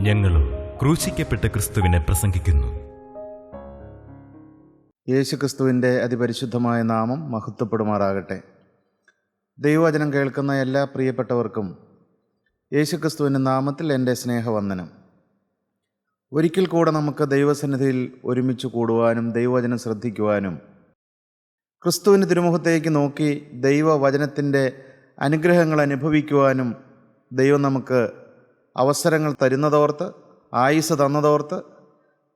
ഞങ്ങളും ക്രൂശിക്കപ്പെട്ട ക്രിസ്തുവിനെ പ്രസംഗിക്കുന്നു. യേശുക്രിസ്തുവിൻ്റെ അതിപരിശുദ്ധമായ നാമം മഹത്വപ്പെടുമാറാകട്ടെ. ദൈവവചനം കേൾക്കുന്ന എല്ലാ പ്രിയപ്പെട്ടവർക്കും യേശുക്രിസ്തുവിൻ്റെ നാമത്തിൽ എൻ്റെ സ്നേഹവന്ദനം. ഒരിക്കൽ കൂടെ നമുക്ക് ദൈവസന്നിധിയിൽ ഒരുമിച്ച് കൂടുവാനും ദൈവവചനം ശ്രദ്ധിക്കുവാനും ക്രിസ്തുവിൻ്റെ തിരുമുഖത്തേക്ക് നോക്കി ദൈവവചനത്തിൻ്റെ അനുഗ്രഹങ്ങൾ അനുഭവിക്കുവാനും ദൈവം നമുക്ക് അവസരങ്ങൾ തരുന്നതോർത്ത്, ആയുസ്സ് തന്നതോർത്ത്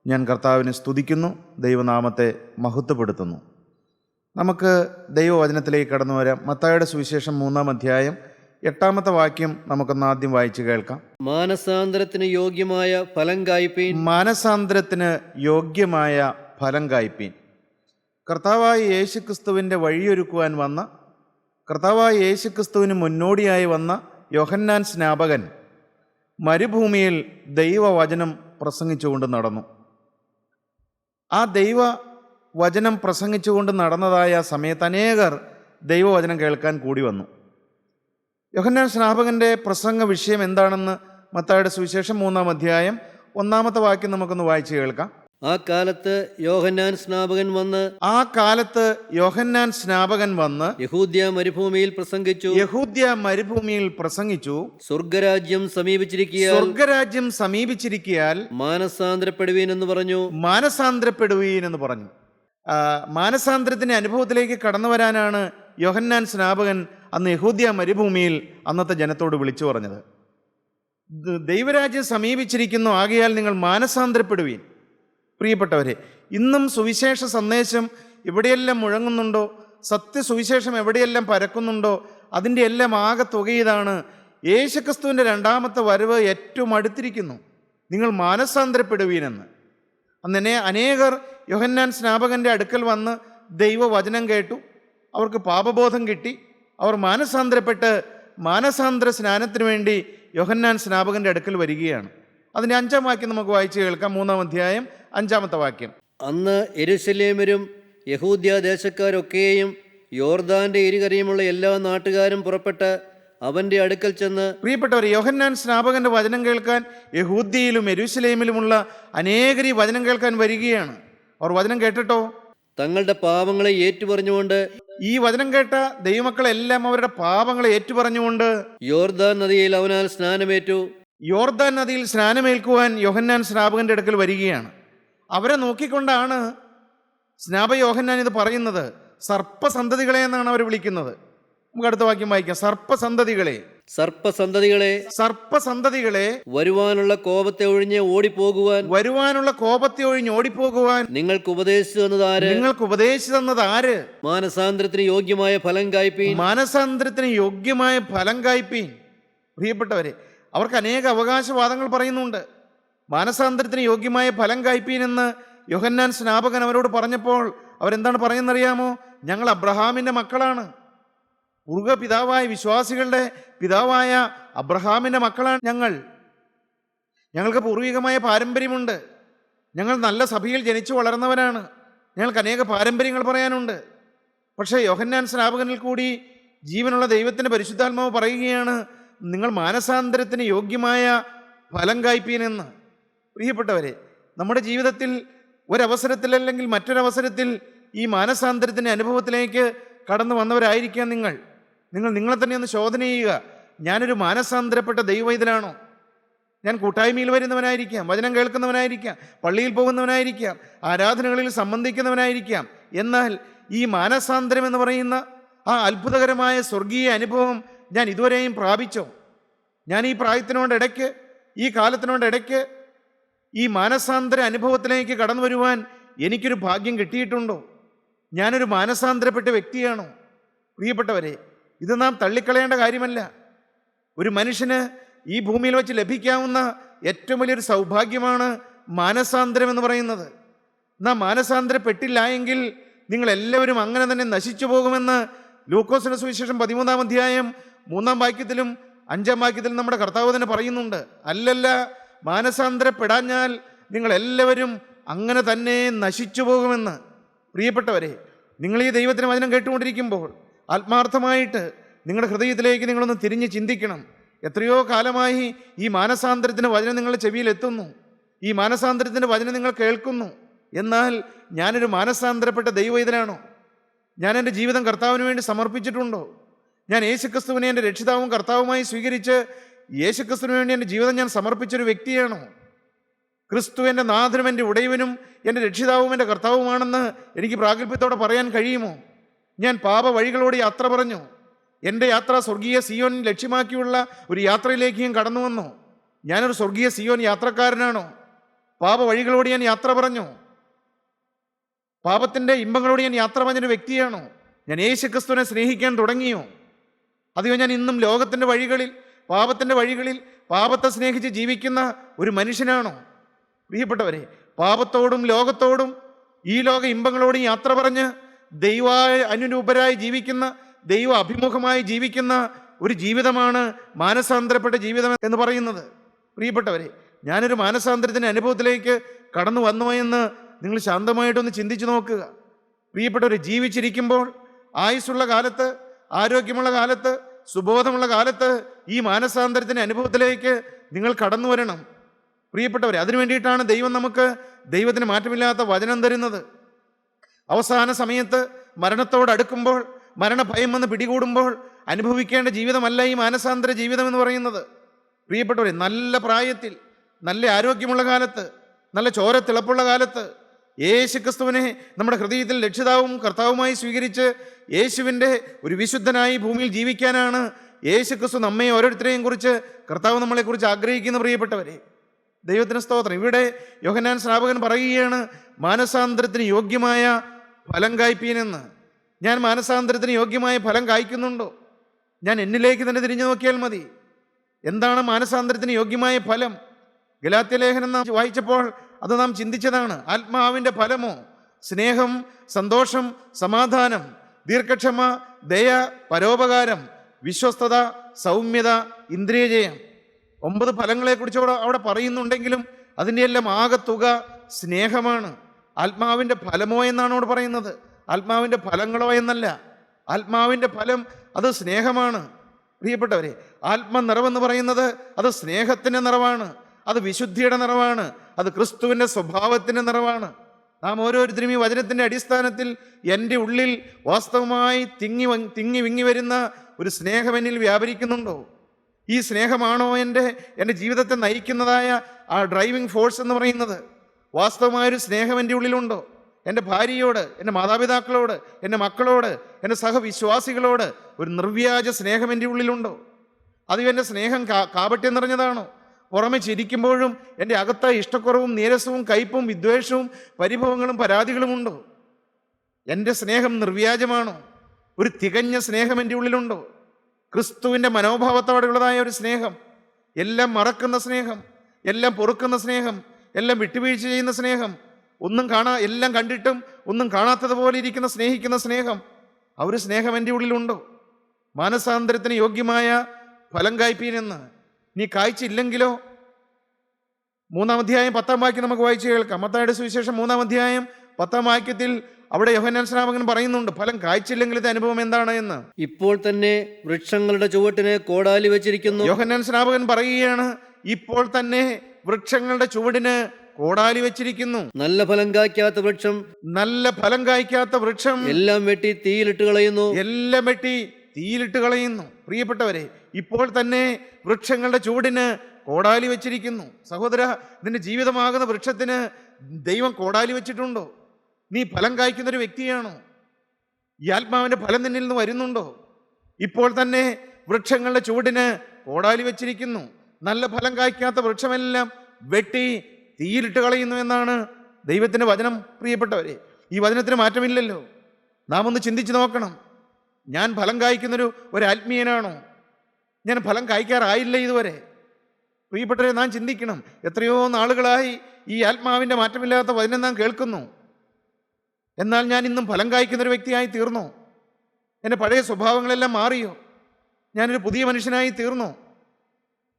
ഞാൻ കർത്താവിനെ സ്തുതിക്കുന്നു, ദൈവനാമത്തെ മഹത്വപ്പെടുത്തുന്നു. നമുക്ക് ദൈവവചനത്തിലേക്ക് കടന്നു വരാം. മത്തായിയുടെ സുവിശേഷം 3-ാം അധ്യായം 8-ാമത്തെ വാക്യം നമുക്കൊന്ന് ആദ്യം വായിച്ച് കേൾക്കാം. മാനസാന്തരത്തിന് യോഗ്യമായ ഫലം കായ്പീൻ. മാനസാന്തരത്തിന് യോഗ്യമായ ഫലം കായ്പീൻ. കർത്താവായ യേശുക്രിസ്തുവിൻ്റെ വഴിയൊരുക്കുവാൻ വന്ന, കർത്താവായ യേശുക്രിസ്തുവിന് മുന്നോടിയായി വന്ന യോഹന്നാൻ സ്നാപകൻ മരുഭൂമിയിൽ ദൈവവചനം പ്രസംഗിച്ചുകൊണ്ട് നടന്നു. ആ ദൈവവചനം പ്രസംഗിച്ചുകൊണ്ട് നടന്നതായ സമയത്ത് അനേകർ ദൈവവചനം കേൾക്കാൻ കൂടി വന്നു. യോഹന്നാൻ സ്നാപകൻ്റെ പ്രസംഗ വിഷയം എന്താണെന്ന് മത്തായിയുടെ സുവിശേഷം 3-ാം അധ്യായം 1-ാമത്തെ വാക്യം നമുക്കൊന്ന് വായിച്ച് കേൾക്കാം. ആ കാലത്ത് യോഹന്നാൻ സ്നാപകൻ വന്ന് യഹൂദ്യ മരുഭൂമിയിൽ പ്രസംഗിച്ചു. സ്വർഗരാജ്യം സമീപിച്ചിരിക്കയാൽ മാനസാന്തരപ്പെടുവീൻ എന്ന് പറഞ്ഞു. മാനസാന്തരത്തിന്റെ അനുഭവത്തിലേക്ക് കടന്നു വരാനാണ് യോഹന്നാൻ സ്നാപകൻ അന്ന് യഹൂദ്യ മരുഭൂമിയിൽ അന്നത്തെ ജനത്തോട് വിളിച്ചു പറഞ്ഞത്. ദൈവരാജ്യം സമീപിച്ചിരിക്കുന്നു, ആകയാൽ നിങ്ങൾ മാനസാന്തരപ്പെടുവീൻ. പ്രിയപ്പെട്ടവരെ, ഇന്നും സുവിശേഷ സന്ദേശം എവിടെയെല്ലാം മുഴങ്ങുന്നുണ്ടോ, സത്യസുവിശേഷം എവിടെയെല്ലാം പരക്കുന്നുണ്ടോ, അതിൻ്റെ എല്ലാം ആകെ തുക ഇതാണ്: യേശുക്രിസ്തുവിൻ്റെ 2-ാമത്തെ വരവ് ഏറ്റവും അടുത്തിരിക്കുന്നു, നിങ്ങൾ മാനസാന്തരപ്പെടുവീനെന്ന്. അന്നെ അനേകർ യോഹന്നാൻ സ്നാപകൻ്റെ അടുക്കൽ വന്ന് ദൈവവചനം കേട്ടു, അവർക്ക് പാപബോധം കിട്ടി, അവർ മാനസാന്തരപ്പെട്ട് മാനസാന്തര സ്നാനത്തിന് വേണ്ടി യോഹന്നാൻ സ്നാപകൻ്റെ അടുക്കൽ വരികയാണ്. അതിൻ്റെ 5-ാം വാക്യം നമുക്ക് വായിച്ച് കേൾക്കാം. 3-ാം അധ്യായം 5-ാമത്തെ വാക്യം. അന്ന് യെരൂശലേമ്യരും യഹൂദ്യ ദേശക്കാരൊക്കെയും യോർദാന്റെ ഇരുകരയുമുള്ള എല്ലാ നാട്ടുകാരും പുറപ്പെട്ട് അവന്റെ അടുക്കൽ ചെന്ന്. പ്രിയപ്പെട്ടവർ, യോഹന്നാൻ സ്നാപകന്റെ വചനം കേൾക്കാൻ യഹൂദ്യയിലും യെരൂശലേമിലുമുള്ള അനേകർ ഈ വചനം കേൾക്കാൻ വരികയാണ്. അവർ വചനം കേട്ടിട്ടോ തങ്ങളുടെ പാപങ്ങളെ ഏറ്റുപറഞ്ഞുകൊണ്ട്, ഈ വചനം കേട്ട ദൈവമക്കളെല്ലാം അവരുടെ പാപങ്ങളെ ഏറ്റുപറഞ്ഞുകൊണ്ട് യോർദാൻ നദിയിൽ അവനാൽ സ്നാനമേറ്റു. യോർദാൻ നദിയിൽ സ്നാനമേൽക്കുവാൻ യോഹന്നാൻ സ്നാപകന്റെ അടുക്കൽ വരികയാണ്. അവരെ നോക്കിക്കൊണ്ടാണ് സ്നാപക യോഹന്നാൻ ഇത് പറയുന്നത്. സർപ്പസന്തതികളെ എന്നാണ് അവർ വിളിക്കുന്നത്. നമുക്ക് അടുത്ത വാക്യം വായിക്കാം. സർപ്പസന്തതികളെ വരുവാനുള്ള കോപത്തെ ഒഴിഞ്ഞ് ഓടിപ്പോകുവാൻ നിങ്ങൾക്ക് ഉപദേശിച്ചു തന്നത് ആര്? മാനസാന്തരത്തിന് യോഗ്യമായ ഫലം കായ്പീൻ. പ്രിയപ്പെട്ടവരെ, അവർക്ക് അനേക അവകാശവാദങ്ങൾ പറയുന്നുണ്ട്. മാനസാന്തരത്തിന് യോഗ്യമായ ഫലം കായ്പീൻ എന്ന് യോഹന്നാൻ സ്നാപകൻ അവരോട് പറഞ്ഞപ്പോൾ അവരെന്താണ് പറയുന്നറിയാമോ? ഞങ്ങൾ അബ്രഹാമിൻ്റെ മക്കളാണ്, പൂർവ്വപിതാവായ വിശ്വാസികളുടെ പിതാവായ അബ്രഹാമിൻ്റെ മക്കളാണ് ഞങ്ങൾക്ക് പൂർവികമായ പാരമ്പര്യമുണ്ട്, ഞങ്ങൾ നല്ല സഭയിൽ ജനിച്ചു വളർന്നവരാണ്, ഞങ്ങൾക്ക് അനേക പാരമ്പര്യങ്ങൾ പറയാനുണ്ട്. പക്ഷേ യോഹന്നാൻ സ്നാപകനിൽ കൂടി ജീവനുള്ള ദൈവത്തിൻ്റെ പരിശുദ്ധാത്മാവ് പറയുകയാണ്, നിങ്ങൾ മാനസാന്തരത്തിന് യോഗ്യമായ ഫലം കായ്പീനെന്ന്. പ്രിയപ്പെട്ടവരെ, നമ്മുടെ ജീവിതത്തിൽ ഒരവസരത്തിൽ അല്ലെങ്കിൽ മറ്റൊരവസരത്തിൽ ഈ മാനസാന്തരത്തിൻ്റെ അനുഭവത്തിലേക്ക് കടന്നു വന്നവരായിരിക്കാം നിങ്ങൾ. നിങ്ങളെ തന്നെ ഒന്ന് ശോധന ചെയ്യുക. ഞാനൊരു മാനസാന്തരപ്പെട്ട ദൈവവൈതലാണോ? ഞാൻ കൂട്ടായ്മയിൽ വരുന്നവനായിരിക്കാം, വചനം കേൾക്കുന്നവനായിരിക്കാം, പള്ളിയിൽ പോകുന്നവനായിരിക്കാം, ആരാധനകളിൽ സംബന്ധിക്കുന്നവനായിരിക്കാം. എന്നാൽ ഈ മാനസാന്തരം എന്ന് പറയുന്ന ആ അത്ഭുതകരമായ സ്വർഗീയ അനുഭവം ഞാൻ ഇതുവരെയും പ്രാപിച്ചോ? ഞാൻ ഈ പ്രായത്തിനോടിടയ്ക്ക്, ഈ കാലത്തിനോടിടയ്ക്ക് ഈ മാനസാന്തര അനുഭവത്തിലേക്ക് കടന്നു വരുവാൻ എനിക്കൊരു ഭാഗ്യം കിട്ടിയിട്ടുണ്ടോ? ഞാനൊരു മാനസാന്തരപ്പെട്ട വ്യക്തിയാണോ? പ്രിയപ്പെട്ടവരെ, ഇത് നാം തള്ളിക്കളയേണ്ട കാര്യമല്ല. ഒരു മനുഷ്യന് ഈ ഭൂമിയിൽ വെച്ച് ലഭിക്കാവുന്ന ഏറ്റവും വലിയൊരു സൗഭാഗ്യമാണ് മാനസാന്തരം എന്ന് പറയുന്നത്. നാം മാനസാന്തരപ്പെട്ടില്ല എങ്കിൽ നിങ്ങളെല്ലാവരും അങ്ങനെ തന്നെ നശിച്ചു പോകുമെന്ന് ലൂക്കോസിന്റെ സുവിശേഷം 13-ാം അധ്യായം 3-ാം വാക്യത്തിലും 5-ാം വാക്യത്തിലും നമ്മുടെ കർത്താവ് തന്നെ പറയുന്നുണ്ട്. അല്ലല്ല, മാനസാന്തരപ്പെടാഞ്ഞാൽ നിങ്ങളെല്ലാവരും അങ്ങനെ തന്നെ നശിച്ചു പോകുമെന്ന്. പ്രിയപ്പെട്ടവരെ, നിങ്ങൾ ഈ ദൈവത്തിന് വചനം കേട്ടുകൊണ്ടിരിക്കുമ്പോൾ ആത്മാർത്ഥമായിട്ട് നിങ്ങളുടെ ഹൃദയത്തിലേക്ക് നിങ്ങളൊന്ന് തിരിഞ്ഞ് ചിന്തിക്കണം. എത്രയോ കാലമായി ഈ മാനസാന്തരത്തിൻ്റെ വചനം നിങ്ങളുടെ ചെവിയിൽ എത്തുന്നു, ഈ മാനസാന്തരത്തിൻ്റെ വചനം നിങ്ങൾ കേൾക്കുന്നു. എന്നാൽ ഞാനൊരു മാനസാന്തരപ്പെട്ട ദൈവവേദനാണോ? ഞാൻ എൻ്റെ ജീവിതം കർത്താവിന് വേണ്ടി സമർപ്പിച്ചിട്ടുണ്ടോ? ഞാൻ യേശുക്രിസ്തുവിനെ എൻ്റെ രക്ഷിതാവും കർത്താവുമായി സ്വീകരിച്ച് യേശുക്രിസ്തുവിന് വേണ്ടി എൻ്റെ ജീവിതം ഞാൻ സമർപ്പിച്ചൊരു വ്യക്തിയാണോ? ക്രിസ്തു എൻ്റെ നാഥനും എൻ്റെ ഉടയവനും എൻ്റെ രക്ഷിതാവും എൻ്റെ കർത്താവുമാണെന്ന് എനിക്ക് പ്രാഗൽഭ്യത്തോടെ പറയാൻ കഴിയുമോ? ഞാൻ പാപ വഴികളോട് യാത്ര പറഞ്ഞു. എൻ്റെ യാത്ര സ്വർഗീയ സിയോൻ ലക്ഷ്യമാക്കിയുള്ള ഒരു യാത്രയിലേക്ക് ഞാൻ കടന്നു വന്നു. ഞാനൊരു സ്വർഗീയ സിയോൻ യാത്രക്കാരനാണോ? പാപ വഴികളോട് ഞാൻ യാത്ര പറഞ്ഞു, പാപത്തിൻ്റെ ഇമ്പങ്ങളോട് ഞാൻ യാത്ര പറഞ്ഞൊരു വ്യക്തിയാണോ? ഞാൻ യേശുക്രിസ്തുവിനെ സ്നേഹിക്കാൻ തുടങ്ങിയോ? അതെയോ ഞാൻ ഇന്നും ലോകത്തിൻ്റെ വഴികളിൽ, പാപത്തിൻ്റെ വഴികളിൽ പാപത്തെ സ്നേഹിച്ച് ജീവിക്കുന്ന ഒരു മനുഷ്യനാണോ? പ്രിയപ്പെട്ടവരെ, പാപത്തോടും ലോകത്തോടും ഈ ലോക ഇമ്പങ്ങളോടും യാത്ര പറഞ്ഞ് അനുരൂപരായി ജീവിക്കുന്ന, ദൈവ അഭിമുഖമായി ജീവിക്കുന്ന ഒരു ജീവിതമാണ് മാനസാന്തരപ്പെട്ട ജീവിതം എന്ന് പറയുന്നത്. പ്രിയപ്പെട്ടവരെ, ഞാനൊരു മാനസാന്തരത്തിൻ്റെ അനുഭവത്തിലേക്ക് കടന്നു വന്നോ എന്ന് നിങ്ങൾ ശാന്തമായിട്ടൊന്ന് ചിന്തിച്ചു നോക്കുക. പ്രിയപ്പെട്ടവരെ, ജീവിച്ചിരിക്കുമ്പോൾ, ആയുസ്സുള്ള കാലത്ത്, ആരോഗ്യമുള്ള കാലത്ത്, സുബോധമുള്ള കാലത്ത് ഈ മാനസാന്തരത്തിൻ്റെ അനുഭവത്തിലേക്ക് നിങ്ങൾ കടന്നു വരണം. പ്രിയപ്പെട്ടവരെ, അതിനു വേണ്ടിയിട്ടാണ് ദൈവം നമുക്ക് ദൈവത്തിന് മാറ്റമില്ലാത്ത വചനം തരുന്നത്. അവസാന സമയത്ത് മരണത്തോടടുക്കുമ്പോൾ, മരണഭയം വന്ന് പിടികൂടുമ്പോൾ അനുഭവിക്കേണ്ട ജീവിതമല്ല ഈ മാനസാന്തര ജീവിതം എന്ന് പറയുന്നത്. പ്രിയപ്പെട്ടവരെ, നല്ല പ്രായത്തിൽ, നല്ല ആരോഗ്യമുള്ള കാലത്ത്, നല്ല ചോരത്തിളപ്പുള്ള കാലത്ത് യേശുക്രിസ്തുവിനെ നമ്മുടെ ഹൃദയത്തിൽ രക്ഷിതാവും കർത്താവുമായി സ്വീകരിച്ച് യേശുവിൻ്റെ ഒരു വിശുദ്ധനായി ഭൂമിയിൽ ജീവിക്കാനാണ് യേശുക്രിസ്തു നമ്മെ ഓരോരുത്തരെയും കുറിച്ച്, കർത്താവ് നമ്മളെക്കുറിച്ച് ആഗ്രഹിക്കുന്ന. പ്രിയപ്പെട്ടവരെ, ദൈവത്തിന് സ്തോത്രം. ഇവിടെ യോഹന്നാൻ സ്നാപകൻ പറയുകയാണ്, മാനസാന്തരത്തിന് യോഗ്യമായ ഫലം കായ്പീനെന്ന്. ഞാൻ മാനസാന്തരത്തിന് യോഗ്യമായ ഫലം കായ്ക്കുന്നുണ്ടോ? ഞാൻ എന്നിലേക്ക് തന്നെ തിരിഞ്ഞു നോക്കിയാൽ മതി. എന്താണ് മാനസാന്തരത്തിന് യോഗ്യമായ ഫലം? ഗലാത്യ ലേഖനം നാം വായിച്ചപ്പോൾ അത് നാം ചിന്തിച്ചതാണ്. ആത്മാവിൻ്റെ ഫലമോ? സ്നേഹം, സന്തോഷം, സമാധാനം, ദീർഘക്ഷമ, ദയ, പരോപകാരം, വിശ്വസ്തത, സൗമ്യത, ഇന്ദ്രിയജയം. 9 ഫലങ്ങളെക്കുറിച്ച് അവിടെ പറയുന്നുണ്ടെങ്കിലും അതിൻ്റെ എല്ലാം ആകത്തുക സ്നേഹമാണ്. ആത്മാവിൻ്റെ ഫലമോ എന്നാണ് അവിടെ പറയുന്നത്, ആത്മാവിൻ്റെ ഫലങ്ങളോ എന്നല്ല. ആത്മാവിൻ്റെ ഫലം അത് സ്നേഹമാണ്. പ്രിയപ്പെട്ടവരെ, ആത്മനിറവെന്ന് പറയുന്നത് അത് സ്നേഹത്തിൻ്റെ നിറവാണ്, അത് വിശുദ്ധിയുടെ നിറവാണ്, അത് ക്രിസ്തുവിൻ്റെ സ്വഭാവത്തിൻ്റെ നിറവാണ്. നാം ഓരോരുത്തരും ഈ വചനത്തിൻ്റെ അടിസ്ഥാനത്തിൽ എൻ്റെ ഉള്ളിൽ വാസ്തവമായി തിങ്ങി വിങ്ങി വരുന്ന ഒരു സ്നേഹം എന്നിൽ വ്യാപരിക്കുന്നുണ്ടോ? ഈ സ്നേഹമാണോ എൻ്റെ ജീവിതത്തെ നയിക്കുന്നതായ ആ ഡ്രൈവിംഗ് ഫോഴ്സ് എന്ന് പറയുന്നത്? വാസ്തവമായൊരു സ്നേഹം എൻ്റെ ഉള്ളിലുണ്ടോ? എൻ്റെ ഭാര്യയോട്, എൻ്റെ മാതാപിതാക്കളോട്, എൻ്റെ മക്കളോട്, എൻ്റെ സഹവിശ്വാസികളോട് ഒരു നിർവ്യാജ സ്നേഹം എൻ്റെ ഉള്ളിലുണ്ടോ? അത് എൻ്റെ സ്നേഹം കാപട്യം നിറഞ്ഞതാണോ? പുറമെ ചിരിക്കുമ്പോഴും എൻ്റെ അകത്ത ഇഷ്ടക്കുറവും നീരസവും കയ്പും വിദ്വേഷവും പരിഭവങ്ങളും പരാതികളും ഉണ്ടോ? എൻ്റെ സ്നേഹം നിർവ്യാജമാണോ? ഒരു തികഞ്ഞ സ്നേഹം എൻ്റെ ഉള്ളിലുണ്ടോ? ക്രിസ്തുവിൻ്റെ മനോഭാവത്തോടെയുള്ളതായ ഒരു സ്നേഹം, എല്ലാം മറക്കുന്ന സ്നേഹം, എല്ലാം പൊറുക്കുന്ന സ്നേഹം, എല്ലാം വിട്ടുവീഴ്ച ചെയ്യുന്ന സ്നേഹം, എല്ലാം കണ്ടിട്ടും ഒന്നും കാണാത്തതുപോലെ ഇരിക്കുന്ന സ്നേഹിക്കുന്ന സ്നേഹം, ആ ഒരു സ്നേഹം എൻ്റെ ഉള്ളിലുണ്ടോ? മാനസാന്തരത്തിന് യോഗ്യമായ ഫലം കായ്പീനെന്ന്. നീ കായ്ച്ചില്ലെങ്കിലോ? 3-ാം അധ്യായം 10-ാം വാക്യം നമുക്ക് വായിച്ച് കേൾക്കാം. മത്തായിയുടെ സുവിശേഷം 3-ാം അധ്യായം 10-ാം വാക്യത്തിൽ അവിടെ യോഹന്നാൻ സ്നാപകൻ പറയുന്നുണ്ട്, ഫലം കായ്ച്ചില്ലെങ്കിലത്തെ അനുഭവം എന്താണ് എന്ന്. ഇപ്പോൾ തന്നെ വൃക്ഷങ്ങളുടെ ചുവട്ടിന് കോടാലി വെച്ചിരിക്കുന്നു. യോഹന്നാൻ സ്നാപകൻ പറയുകയാണ്, ഇപ്പോൾ തന്നെ വൃക്ഷങ്ങളുടെ ചുവടിന് കോടാലി വെച്ചിരിക്കുന്നു. നല്ല ഫലം കായ്ക്കാത്ത വൃക്ഷം എല്ലാം വെട്ടി തീയിലിട്ട് കളയുന്നു. പ്രിയപ്പെട്ടവരെ, ഇപ്പോൾ തന്നെ വൃക്ഷങ്ങളുടെ ചുവടിന് കോടാലി വെച്ചിരിക്കുന്നു. സഹോദര, നിന്റെ ജീവിതമാകുന്ന വൃക്ഷത്തിന് ദൈവം കോടാലി വെച്ചിട്ടുണ്ടോ? നീ ഫലം കായ്ക്കുന്നൊരു വ്യക്തിയാണോ? ഈ ആത്മാവിൻ്റെ ഫലം നിന്നിൽ നിന്ന് വരുന്നുണ്ടോ? ഇപ്പോൾ തന്നെ വൃക്ഷങ്ങളുടെ ചുവടിന് കോടാലി വെച്ചിരിക്കുന്നു. നല്ല ഫലം കായ്ക്കാത്ത വൃക്ഷമെല്ലാം വെട്ടി തീയിലിട്ട് കളയുന്നു എന്നാണ് ദൈവത്തിൻ്റെ വചനം. പ്രിയപ്പെട്ടവരെ, ഈ വചനത്തിന് മാറ്റമില്ലല്ലോ. നാം ഒന്ന് ചിന്തിച്ച് നോക്കണം. ഞാൻ ഫലം കായ്ക്കുന്നൊരു ആത്മീയനാണോ? ഞാൻ ഫലം കായ്ക്കാറായില്ല ഇതുവരെ. പ്രിയപ്പെട്ടവരെ, നാം ചിന്തിക്കണം. എത്രയോ നാളുകളായി ഈ ആത്മാവിൻ്റെ മാറ്റമില്ലാത്ത വചനം നാം കേൾക്കുന്നു. എന്നാൽ ഞാൻ ഇന്നും ഫലം കായ്ക്കുന്നൊരു വ്യക്തിയായി തീർന്നോ? എൻ്റെ പഴയ സ്വഭാവങ്ങളെല്ലാം മാറിയോ? ഞാനൊരു പുതിയ മനുഷ്യനായി തീർന്നോ?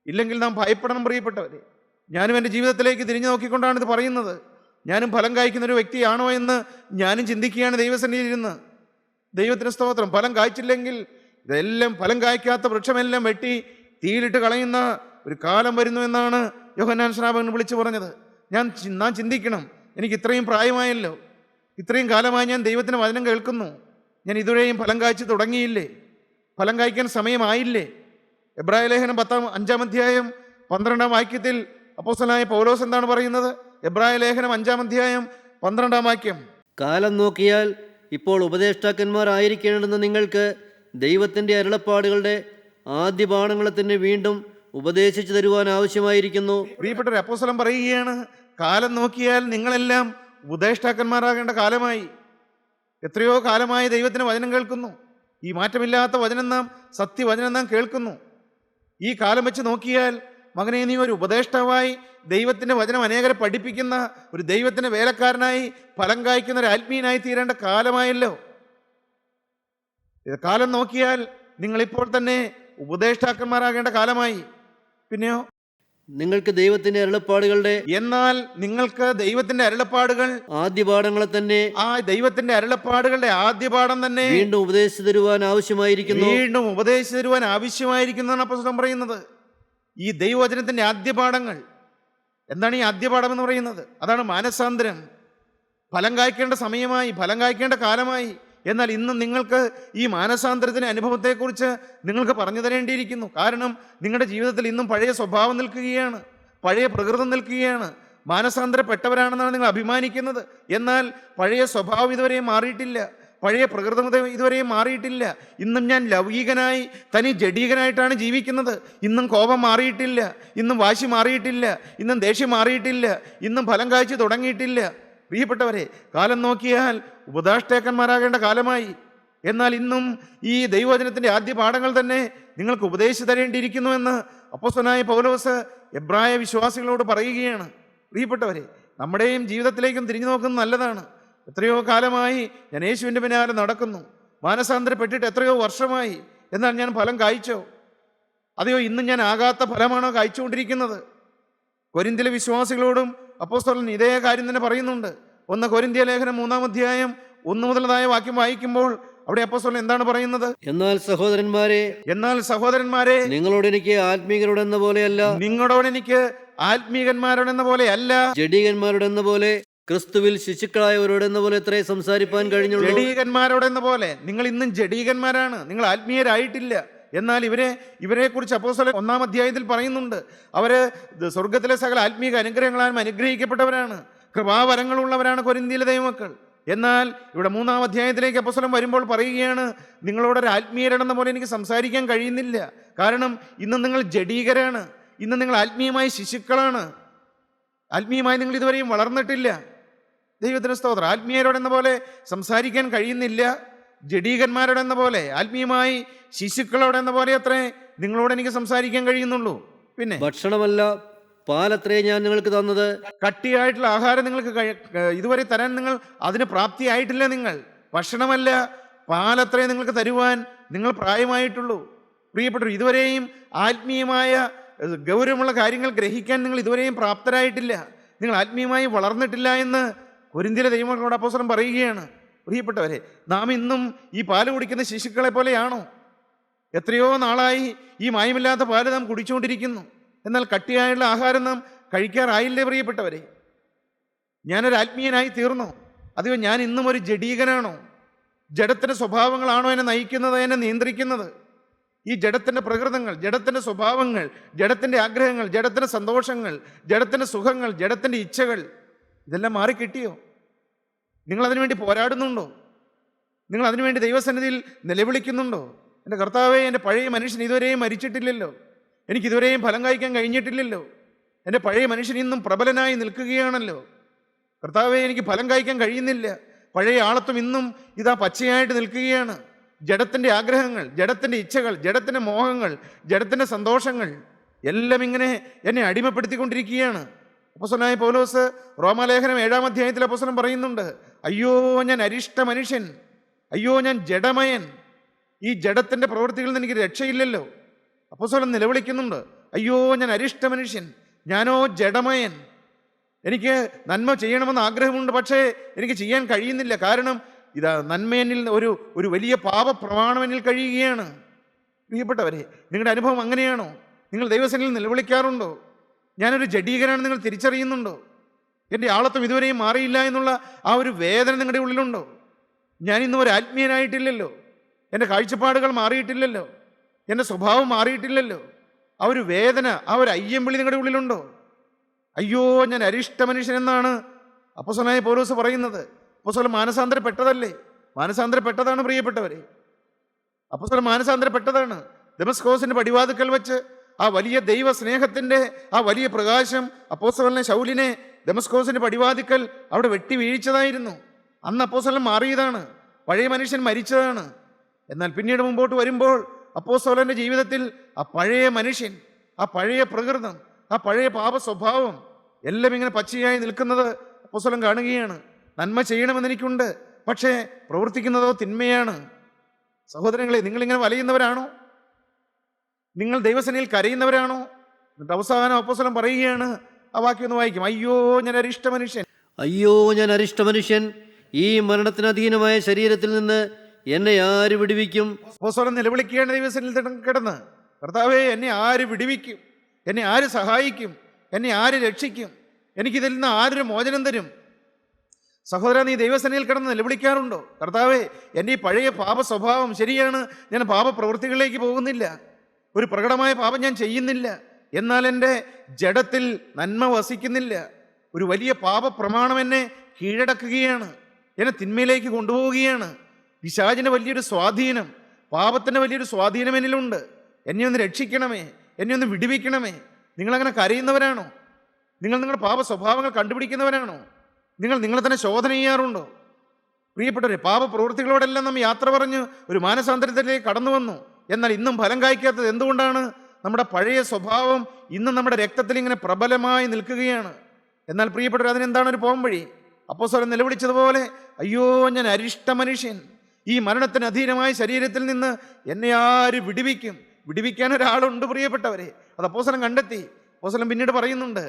ഇല്ലെങ്കിൽ നാം ഭയപ്പെടണം. പ്രിയപ്പെട്ടവരെ, ഞാനും എൻ്റെ ജീവിതത്തിലേക്ക് തിരിഞ്ഞു നോക്കിക്കൊണ്ടാണ് ഇത് പറയുന്നത്. ഞാനും ഫലം കായ്ക്കുന്നൊരു വ്യക്തിയാണോ എന്ന് ഞാനും ചിന്തിക്കുകയാണ് ദൈവസന്നിധിയിലിരുന്ന്. ദൈവത്തിന് സ്തോത്രം. ഫലം കായ്ച്ചില്ലെങ്കിൽ ഇതെല്ലാം, ഫലം കായ്ക്കാത്ത വൃക്ഷമെല്ലാം വെട്ടി തീയിലിട്ട് കളയുന്ന ഒരു കാലം വരുന്നു എന്നാണ് യോഹന്നാൻ സ്നാപകൻ വിളിച്ചു പറഞ്ഞത്. നാം ചിന്തിക്കണം, എനിക്ക് ഇത്രയും പ്രായമായല്ലോ, ഇത്രയും കാലമായി ഞാൻ ദൈവത്തിന് വചനം കേൾക്കുന്നു, ഞാൻ ഇതുവരെയും ഫലം കായ്ച്ചു തുടങ്ങിയില്ലേ? ഫലം കായ്ക്കാൻ സമയമായില്ലേ? എബ്രായ ലേഖനം 5-ാം അധ്യായം 12-ാം വാക്യത്തിൽ അപ്പോസ്തലനായ പൗലോസ് എന്താണ് പറയുന്നത്? എബ്രായ ലേഖനം 5-ാം അധ്യായം 12-ാം വാക്യം: കാലം നോക്കിയാൽ ഇപ്പോൾ ഉപദേഷ്ടാക്കന്മാരായിരിക്കേണ്ടുന്ന നിങ്ങൾക്ക് ദൈവത്തിൻ്റെ അരുളപ്പാടുകളുടെ ആദ്യ ബാണങ്ങളെ തന്നെ വീണ്ടും ഉപദേശിച്ചു തരുവാൻ ആവശ്യമായിരിക്കുന്നു. പ്രിയപ്പെട്ട അപ്പോസ്തലൻ പറയുകയാണ്, കാലം നോക്കിയാൽ നിങ്ങളെല്ലാം ഉപദേഷ്ടാക്കന്മാരാകേണ്ട കാലമായി. എത്രയോ കാലമായി ദൈവത്തിന് വചനം കേൾക്കുന്നു. ഈ മാറ്റമില്ലാത്ത വചനം നാം, സത്യവചനം നാം കേൾക്കുന്നു. ഈ കാലം വെച്ച് നോക്കിയാൽ മകനെ, നീ ഒരു ഉപദേഷ്ടാവായി ദൈവത്തിൻ്റെ വചനം അനേകരെ പഠിപ്പിക്കുന്ന ഒരു ദൈവത്തിൻ്റെ വേലക്കാരനായി ഫലം കായ്ക്കുന്ന ഒരു ആത്മീയനായി തീരേണ്ട കാലമായല്ലോ. ഇത് കാലം നോക്കിയാൽ നിങ്ങളിപ്പോൾ തന്നെ ഉപദേഷ്ടാക്കന്മാരാകേണ്ട കാലമായി. പിന്നെയോ, നിങ്ങൾക്ക് ദൈവത്തിൻ്റെ അരുളപ്പാടുകളുടെ എന്നാൽ നിങ്ങൾക്ക് ദൈവത്തിന്റെ അരുളപ്പാടുകൾ ആദ്യ പാഠങ്ങളെ തന്നെ, ആ ദൈവത്തിന്റെ അരുളപ്പാടുകളുടെ ആദ്യ പാഠം തന്നെ വീണ്ടും ഉപദേശിച്ചു തരുവാൻ ആവശ്യമായിരിക്കുന്നു. വീണ്ടും ഉപദേശിച്ചു തരുവാൻ ആവശ്യമായിരിക്കുന്നതാണ് അപ്പോസ്തലൻ പറയുന്നത്. ഈ ദൈവവചനത്തിന്റെ ആദ്യ പാഠങ്ങൾ എന്താണ്? ഈ ആദ്യ പാഠം എന്ന് പറയുന്നത് അതാണ് മാനസാന്തരം. ഫലം കായ്ക്കേണ്ട സമയമായി, ഫലം കായ്ക്കേണ്ട കാലമായി. എന്നാൽ ഇന്ന് നിങ്ങൾക്ക് ഈ മാനസാന്തരത്തിൻ്റെ അനുഭവത്തെക്കുറിച്ച് നിങ്ങൾക്ക് പറഞ്ഞു തരേണ്ടിയിരിക്കുന്നു. കാരണം നിങ്ങളുടെ ജീവിതത്തിൽ ഇന്നും പഴയ സ്വഭാവം നിൽക്കുകയാണ്, പഴയ പ്രകൃതം നിൽക്കുകയാണ്. മാനസാന്തരപ്പെട്ടവരാണെന്നാണ് നിങ്ങൾ അഭിമാനിക്കുന്നത്. എന്നാൽ പഴയ സ്വഭാവം ഇതുവരെയും മാറിയിട്ടില്ല, പഴയ പ്രകൃതം ഇതുവരെയും മാറിയിട്ടില്ല. ഇന്നും ഞാൻ ലൗകികനായി, തനി ജഡീകനായിട്ടാണ് ജീവിക്കുന്നത്. ഇന്നും കോപം മാറിയിട്ടില്ല, ഇന്നും വാശി മാറിയിട്ടില്ല, ഇന്നും ദേഷ്യം മാറിയിട്ടില്ല, ഇന്നും ഫലം കായ്ച്ചു തുടങ്ങിയിട്ടില്ല. പ്രിയപ്പെട്ടവരെ, കാലം നോക്കിയാൽ ഉപദേഷ്ടാക്കന്മാരാകേണ്ട കാലമായി. എന്നാൽ ഇന്നും ഈ ദൈവവചനത്തിൻ്റെ ആദ്യ പാഠങ്ങൾ തന്നെ നിങ്ങൾക്ക് ഉപദേശിച്ചു തരേണ്ടിയിരിക്കുന്നുവെന്ന് അപ്പോസ്തലനായ പൗലോസ് എബ്രായ വിശ്വാസികളോട് പറയുകയാണ്. പ്രിയപ്പെട്ടവരെ, നമ്മുടെയും ജീവിതത്തിലേക്കും തിരിഞ്ഞു നോക്കുന്നത് നല്ലതാണ്. എത്രയോ കാലമായി ഞാൻ യേശുവിൻ്റെ പിന്നാലെ നടക്കുന്നു, മാനസാന്തരപ്പെട്ടിട്ട് എത്രയോ വർഷമായി. എന്നാൽ ഞാൻ ഫലം കായ്ച്ചോ? അതെയോ ഇന്നും ഞാൻ ആകാത്ത ഫലമാണോ കായ്ച്ചുകൊണ്ടിരിക്കുന്നത്? കൊരിന്ത്യയിലെ വിശ്വാസികളോടും അപ്പോസ്തലൻ ഇതേ കാര്യം തന്നെ പറയുന്നുണ്ട്. 1 കൊരിന്ത്യ ലേഖനം 3-ാം അധ്യായം 1 മുതലതായ വാക്യം വായിക്കുമ്പോൾ അവിടെ അപ്പോസ്തലൻ എന്താണ് പറയുന്നത്? എന്നാൽ സഹോദരന്മാരെ, നിങ്ങളോട് എനിക്ക് ആത്മീകരോടെന്ന പോലെയല്ല, ജഡീകന്മാരോടെന്ന പോലെ, ക്രിസ്തുവിൽ ശിശുക്കളായവരോടെന്ന പോലെ എത്രേ സംസാരിപ്പാൻ കഴിഞ്ഞുള്ളൂ. ജഡീകന്മാരോടെന്ന പോലെ. നിങ്ങൾ ഇന്നും ജഡീകന്മാരാണ്, നിങ്ങൾ ആത്മീയരായിട്ടില്ല. എന്നാൽ ഇവരെ കുറിച്ച് അപ്പോസ്തലൻ 1-ാം അധ്യായത്തിൽ പറയുന്നുണ്ട്. അവര് സ്വർഗത്തിലെ സകല ആത്മീക അനുഗ്രഹങ്ങളാലും അനുഗ്രഹിക്കപ്പെട്ടവരാണ്, കൃപാവരങ്ങളുള്ളവരാണ് കൊരിന്ത്യയിലെ ദൈവമക്കൾ. എന്നാൽ ഇവിടെ 3-ാം അധ്യായത്തിലേക്ക് അപ്പോസ്തലൻ വരുമ്പോൾ പറയുകയാണ്, നിങ്ങളോടൊരു ആത്മീയരാണെന്ന പോലെ എനിക്ക് സംസാരിക്കാൻ കഴിയുന്നില്ല. കാരണം ഇന്ന് നിങ്ങൾ ജഡീകരാണ്, ഇന്ന് നിങ്ങൾ ആത്മീയമായ ശിശുക്കളാണ്, ആത്മീയമായി നിങ്ങൾ ഇതുവരെയും വളർന്നിട്ടില്ല. ദൈവത്തിന് സ്തോത്രം. ആത്മീയരോടെന്ന പോലെ സംസാരിക്കാൻ കഴിയുന്നില്ല, ജഡീകന്മാരോടെന്ന പോലെ, ആത്മീയമായി ശിശുക്കളോടെന്ന പോലെ അത്രേ നിങ്ങളോട് എനിക്ക് സംസാരിക്കാൻ കഴിയുന്നുള്ളൂ. പിന്നെ ഭക്ഷണമല്ല പാലത്രേ ഞാൻ നിങ്ങൾക്ക് തന്നത്. കട്ടിയായിട്ടുള്ള ആഹാരം നിങ്ങൾക്ക് ഇതുവരെ തരാൻ നിങ്ങൾ അതിന് പ്രാപ്തിയായിട്ടില്ല. നിങ്ങൾ ഭക്ഷണമല്ല പാലത്രേ നിങ്ങൾക്ക് തരുവാൻ നിങ്ങൾ പ്രായമായിട്ടുള്ളൂ. പ്രിയപ്പെട്ടവർ, ഇതുവരെയും ആത്മീയമായ ഗൗരവമുള്ള കാര്യങ്ങൾ ഗ്രഹിക്കാൻ നിങ്ങൾ ഇതുവരെയും പ്രാപ്തരായിട്ടില്ല, നിങ്ങൾ ആത്മീയമായി വളർന്നിട്ടില്ല എന്ന് കൊരിന്ത്യയിലെ ദൈവമക്കളോട് അപ്പോസ്തലൻ പറയുകയാണ്. പ്രിയപ്പെട്ടവരെ, നാം ഇന്നും ഈ പാല് കുടിക്കുന്ന ശിശുക്കളെ പോലെയാണോ? എത്രയോ നാളായി ഈ മായമില്ലാത്ത പാല് നാം കുടിച്ചുകൊണ്ടിരിക്കുന്നു, എന്നാൽ കട്ടിയായുള്ള ആഹാരം നാം കഴിക്കാറായില്ലേ? പ്രിയപ്പെട്ടവരെ, ഞാനൊരു ആത്മീയനായി തീർന്നോ? അതെയോ ഞാൻ ഇന്നും ഒരു ജഡീകനാണോ? ജഡത്തിൻ്റെ സ്വഭാവങ്ങളാണോ എന്നെ നയിക്കുന്നത്, എന്നെ നിയന്ത്രിക്കുന്നത്? ഈ ജഡത്തിൻ്റെ പ്രകൃതങ്ങൾ, ജഡത്തിൻ്റെ സ്വഭാവങ്ങൾ, ജഡത്തിൻ്റെ ആഗ്രഹങ്ങൾ, ജഡത്തിൻ്റെ സന്തോഷങ്ങൾ, ജഡത്തിൻ്റെ സുഖങ്ങൾ, ജഡത്തിൻ്റെ ഇച്ഛകൾ, ഇതെല്ലാം മാറിക്കിട്ടിയോ? നിങ്ങളതിനു വേണ്ടി പോരാടുന്നുണ്ടോ? നിങ്ങൾ അതിനുവേണ്ടി ദൈവസന്നിധിയിൽ നിലവിളിക്കുന്നുണ്ടോ? എൻ്റെ കർത്താവേ, എൻ്റെ പഴയ മനുഷ്യൻ ഇതുവരെയും മരിച്ചിട്ടില്ലല്ലോ, എനിക്കിതുവരെയും ഫലം കായ്ക്കാൻ കഴിഞ്ഞിട്ടില്ലല്ലോ, എൻ്റെ പഴയ മനുഷ്യൻ ഇന്നും പ്രബലനായി നിൽക്കുകയാണല്ലോ. കർത്താവേ, എനിക്ക് ഫലം കായ്ക്കാൻ കഴിയുന്നില്ല, പഴയ ആളത്വം ഇന്നും ഇതാ പച്ചയായിട്ട് നിൽക്കുകയാണ്. ജഡത്തിൻ്റെ ആഗ്രഹങ്ങൾ, ജഡത്തിൻ്റെ ഇച്ഛകൾ, ജഡത്തിൻ്റെ മോഹങ്ങൾ, ജഡത്തിൻ്റെ സന്തോഷങ്ങൾ എല്ലാം ഇങ്ങനെ എന്നെ അടിമപ്പെടുത്തിക്കൊണ്ടിരിക്കുകയാണ്. അപ്പോസ്തലനായ പൗലോസ് റോമാലേഖനം 7-ാം അധ്യായത്തിൽ അപ്പോസ്തലൻ പറയുന്നുണ്ട്, അയ്യോ ഞാൻ അരിഷ്ട മനുഷ്യൻ, അയ്യോ ഞാൻ ജഡമയൻ, ഈ ജഡത്തിൻ്റെ പ്രവൃത്തികളിൽ നിന്ന് എനിക്ക് രക്ഷയില്ലല്ലോ. അപ്പോസ്തലൻ നിലവിളിക്കുന്നുണ്ട്, അയ്യോ ഞാൻ അരിഷ്ട മനുഷ്യൻ, ഞാനോ ജഡമയൻ, എനിക്ക് നന്മ ചെയ്യണമെന്ന് ആഗ്രഹമുണ്ട്, പക്ഷേ എനിക്ക് ചെയ്യാൻ കഴിയുന്നില്ല. കാരണം ഇതാ നന്മയെന്നിൽ ഒരു വലിയ പാപപ്രമാണം എന്നിൽ കഴിയുകയാണ്. പ്രിയപ്പെട്ടവരെ, നിങ്ങളുടെ അനുഭവം അങ്ങനെയാണോ? നിങ്ങൾ ദൈവസന്നിധിയിൽ നിലവിളിക്കാറുണ്ടോ? ഞാനൊരു ജഡീകനാണ് നിങ്ങൾ തിരിച്ചറിയുന്നുണ്ടോ? എൻ്റെ ആളത്വം ഇതുവരെയും മാറിയില്ല എന്നുള്ള ആ ഒരു വേദന നിങ്ങളുടെ ഉള്ളിലുണ്ടോ? ഞാനിന്നും ഒരു ആത്മീയനായിട്ടില്ലല്ലോ, എൻ്റെ കാഴ്ചപ്പാടുകൾ മാറിയിട്ടില്ലല്ലോ, എൻ്റെ സ്വഭാവം മാറിയിട്ടില്ലല്ലോ. ആ ഒരു വേദന, ആ ഒരു അയ്യംവിളി നിങ്ങളുടെ ഉള്ളിലുണ്ടോ? അയ്യോ, ഞാൻ അരിഷ്ട മനുഷ്യൻ എന്നാണ് അപ്പോസ്തലനായ പൗലോസ് പറയുന്നത്. അപ്പോസ്തലൻ മാനസാന്തരപ്പെട്ടതല്ലേ? മാനസാന്തരപ്പെട്ടതാണ് പ്രിയപ്പെട്ടവരെ. അപ്പോസ്തലൻ മാനസാന്തരപ്പെട്ടതാണ്. ദമസ്കോസിന്റെ പടിവാതിക്കൽ വെച്ച് ആ വലിയ ദൈവ സ്നേഹത്തിൻ്റെ ആ വലിയ പ്രകാശം അപ്പോസ്തലനെ ശൗലിനെ ദമസ്കോസിന്റെ പടിവാതിക്കൽ അവിടെ വെട്ടി വീഴ്ചതായിരുന്നു. അന്ന് അപ്പോസ്തലൻ മാറിയതാണ്, പഴയ മനുഷ്യൻ മരിച്ചതാണ്. എന്നാൽ പിന്നീട് മുമ്പോട്ട് വരുമ്പോൾ അപ്പോസ്തലന്റെ ജീവിതത്തിൽ ആ പഴയ മനുഷ്യൻ, ആ പഴയ പ്രകൃതം, ആ പഴയ പാപ സ്വഭാവം എല്ലാം ഇങ്ങനെ പച്ചയായി നിൽക്കുന്നത് അപ്പോസ്തലൻ കാണുകയാണ്. നന്മ ചെയ്യണമെന്ന് എനിക്കുണ്ട്, പക്ഷേ പ്രവർത്തിക്കുന്നതോ തിന്മയാണ്. സഹോദരങ്ങളെ, നിങ്ങളിങ്ങനെ വലയുന്നവരാണോ? നിങ്ങൾ ദൈവസന്നിധിയിൽ കരയുന്നവരാണോ? എന്നിട്ട് അവസാനം അപ്പോസ്തലൻ പറയുകയാണ്, ആ വാക്യം ഒന്ന് വായിക്കും. അയ്യോ, ഞാൻ അരിഷ്ട മനുഷ്യൻ, അയ്യോ, ഞാൻ അരിഷ്ട മനുഷ്യൻ, ഈ മരണത്തിന് അധീനമായ ശരീരത്തിൽ നിന്ന് എന്നെ ആര് വിടുവിക്കും? അപ്പോസ്തലൻ നിലവിളിക്കുകയാണ് ദൈവസന്നിധിയിൽ കിടന്ന്, കർത്താവേ, എന്നെ ആര് വിടുവിക്കും? എന്നെ ആര് സഹായിക്കും? എന്നെ ആര് രക്ഷിക്കും? എനിക്കിതിൽ നിന്ന് ആരൊരു മോചനം തരും? സഹോദര, നീ ദൈവസന്നിധിയിൽ കിടന്ന് നിലവിളിക്കാറുണ്ടോ? കർത്താവേ, എൻ്റെ ഈ പഴയ പാപ സ്വഭാവം ശരിയാണ്, ഞാൻ പാപപ്രവൃത്തികളിലേക്ക് പോകുന്നില്ല, ഒരു പ്രകടമായ പാപം ഞാൻ ചെയ്യുന്നില്ല, എന്നാൽ എൻ്റെ ജഡത്തിൽ നന്മ വസിക്കുന്നില്ല. ഒരു വലിയ പാപപ്രമാണം എന്നെ കീഴടക്കുകയാണ്, എന്നെ തിന്മയിലേക്ക് കൊണ്ടുപോവുകയാണ്. പിശാചിൻ്റെ വലിയൊരു സ്വാധീനം, പാപത്തിൻ്റെ വലിയൊരു സ്വാധീനം എന്നിലുണ്ട്. എന്നെ ഒന്ന് രക്ഷിക്കണമേ, എന്നെ ഒന്ന് വിടുവിക്കണമേ. നിങ്ങളങ്ങനെ കരയുന്നവരാണോ? നിങ്ങൾ നിങ്ങളുടെ പാപ സ്വഭാവങ്ങൾ കണ്ടുപിടിക്കുന്നവരാണോ? നിങ്ങൾ നിങ്ങളെ തന്നെ ശോധന ചെയ്യാറുണ്ടോ? പ്രിയപ്പെട്ടവരെ, പാപപ്രവൃത്തികളോടെല്ലാം നാം യാത്ര പറഞ്ഞ് ഒരു മാനസാന്തരത്തിലേക്ക് കടന്നു വന്നു. എന്നാൽ ഇന്നും ഫലം കായ്ക്കാത്തത് എന്തുകൊണ്ടാണ്? നമ്മുടെ പഴയ സ്വഭാവം ഇന്നും നമ്മുടെ രക്തത്തിൽ ഇങ്ങനെ പ്രബലമായി നിൽക്കുകയാണ്. എന്നാൽ പ്രിയപ്പെട്ടവർ, അതിനെന്താണ് ഒരു പോം വഴി? അപ്പോസ്തലൻ നിലവിളിച്ചതുപോലെ, അയ്യോ, ഞാൻ അരിഷ്ട മനുഷ്യൻ, ഈ മരണത്തിന് അധീനമായ ശരീരത്തിൽ നിന്ന് എന്നെ ആര് വിടുവിക്കും? വിടുവിക്കാൻ ഒരാളുണ്ട് പ്രിയപ്പെട്ടവരെ. അത് അപ്പോസ്തലൻ കണ്ടെത്തി. അപ്പോസ്തലൻ പിന്നീട് പറയുന്നുണ്ട്,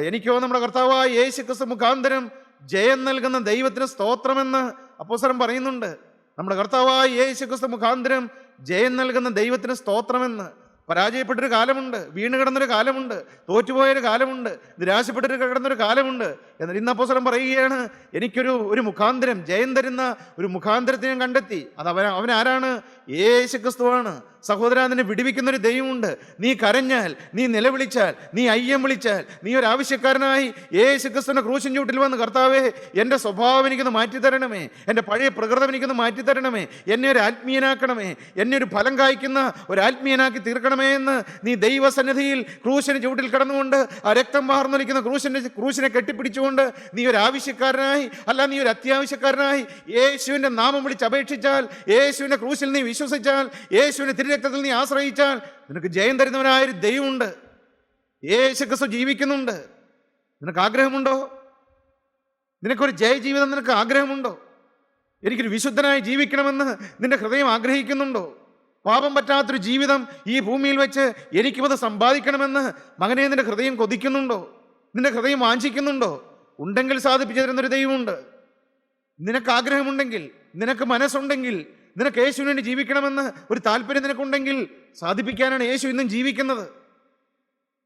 എനിക്കോ നമ്മുടെ കർത്താവായ യേശു ക്രിസ്തു മുഖാന്തരം ജയം നൽകുന്ന ദൈവത്തിന് സ്തോത്രമെന്ന് അപ്പോസ്തലൻ പറയുന്നുണ്ട്. നമ്മുടെ കർത്താവായ യേശു ക്രിസ്തു മുഖാന്തരം ജയം നൽകുന്ന ദൈവത്തിന് സ്തോത്രമെന്ന്. പരാജയപ്പെട്ടൊരു കാലമുണ്ട്, വീണ് കിടന്നൊരു കാലമുണ്ട്, തോറ്റുപോയൊരു കാലമുണ്ട്, നിരാശപ്പെട്ടൊരു കിടന്നൊരു കാലമുണ്ട്. എന്നാൽ ഇന്ന് അപ്പോസ്തലൻ പറയുകയാണ്, എനിക്കൊരു മുഖാന്തരം, ജയം തരുന്ന ഒരു മുഖാന്തരത്തെ ഞാൻ കണ്ടെത്തി. അത് അവൻ ആരാണ്? യേശു ക്രിസ്തുവാണ്. സഹോദരാ, നിന്നെ വിടുവിക്കുന്നൊരു ദൈവമുണ്ട്. നീ കരഞ്ഞാൽ, നീ നിലവിളിച്ചാൽ, നീ അയ്യം വിളിച്ചാൽ, നീ ഒരു ആവശ്യക്കാരനായി യേശു ക്രിസ്തുവിന്റെ ക്രൂശിൻ ചൂട്ടിൽ വന്ന്, കർത്താവേ, എൻ്റെ സ്വഭാവം എനിക്കൊന്ന് മാറ്റിത്തരണമേ, എൻ്റെ പഴയ പ്രകൃതം എനിക്കൊന്ന് മാറ്റിത്തരണമേ, എന്നെ ഒരു ആത്മീയനാക്കണമേ, എന്നെ ഒരു ഫലം കായ്ക്കുന്ന ഒരു ആത്മീയനാക്കി തീർക്കണമേ എന്ന് നീ ദൈവസന്നിധിയിൽ ക്രൂശിന് ചൂട്ടിൽ കിടന്നുകൊണ്ട് ആ രക്തം വാർന്നൊലിക്കുന്ന ക്രൂശിനെ കെട്ടിപ്പിടിച്ചുകൊണ്ട് നീ ഒരു ആവശ്യക്കാരനായി, അല്ല, നീ ഒരു അത്യാവശ്യക്കാരനായി യേശുവിൻ്റെ നാമം വിളിച്ച് അപേക്ഷിച്ചാൽ, യേശുവിൻ്റെ ക്രൂശിൽ നീ വിശ്വസിച്ചാൽ, യേശുവിൻ്റെ രക്തത്തിൽ നീ ആശ്രയിച്ചാൽ, നിനക്ക് ജയം തരുന്നവനായൊരു ദൈവമുണ്ട്. യേശു ക്രിസ്തു ജീവിക്കുന്നുണ്ട്. നിനക്ക് ആഗ്രഹമുണ്ടോ? നിനക്കൊരു ജയജീവിതം നിനക്ക് ആഗ്രഹമുണ്ടോ? എനിക്കൊരു വിശുദ്ധനായി ജീവിക്കണമെന്ന് നിന്റെ ഹൃദയം ആഗ്രഹിക്കുന്നുണ്ടോ? പാപം പറ്റാത്തൊരു ജീവിതം ഈ ഭൂമിയിൽ വെച്ച് എനിക്കുമത് സമ്പാദിക്കണമെന്ന് മകനെ നിന്റെ ഹൃദയം കൊതിക്കുന്നുണ്ടോ? നിന്റെ ഹൃദയം വാഞ്ചിക്കുന്നുണ്ടോ? ഉണ്ടെങ്കിൽ സാധിപ്പിച്ചു തരുന്നൊരു ദൈവമുണ്ട്. നിനക്ക് ആഗ്രഹമുണ്ടെങ്കിൽ, നിനക്ക് മനസ്സുണ്ടെങ്കിൽ, നിനക്ക് യേശുവിന് വേണ്ടി ജീവിക്കണമെന്ന് ഒരു താല്പര്യം നിനക്കുണ്ടെങ്കിൽ സാധിപ്പിക്കാനാണ് യേശു ഇന്നും ജീവിക്കുന്നത്.